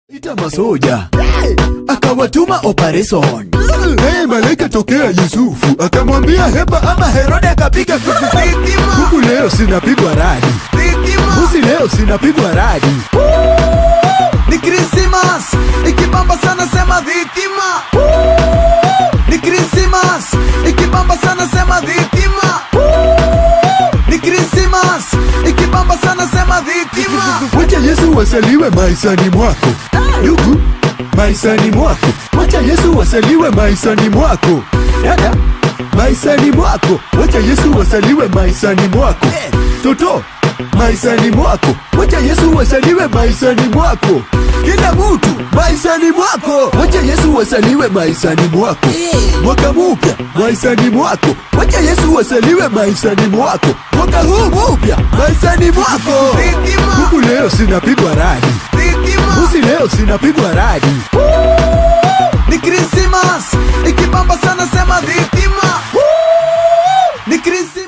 Ita masoja akawatuma operation. Malaika tokea Yusufu akamwambia heba ama Herode akapiga kuku. Leo sinapigwa radi, usi leo sinapigwa radi. Ni Christmas ikibamba sana sema dhitima. Ni Christmas ikibamba sana sema dhitima. Ni Christmas ikibamba sana sema dhitima. Wacha Yesu wasaliwe maishani mwako. Ndugu, maishani mwako. Wacha Yesu wasaliwe maishani mwako. Dada, maishani mwako. Wacha Yesu wasaliwe maishani mwako. Toto, maishani mwako. Wacha Yesu wasaliwe maishani mwako. Kila mtu maishani mwako. Wacha Yesu wasaliwe maishani mwako. Mwaka mpya maishani mwako. Wacha Yesu wasaliwe maishani mwako. Mwaka huu mpya maishani mwako. Huku leo sinapigwa radi, usi leo sinapigwa radi. Ni Christmas ikibamba sana sema dhitima. Ni Christmas.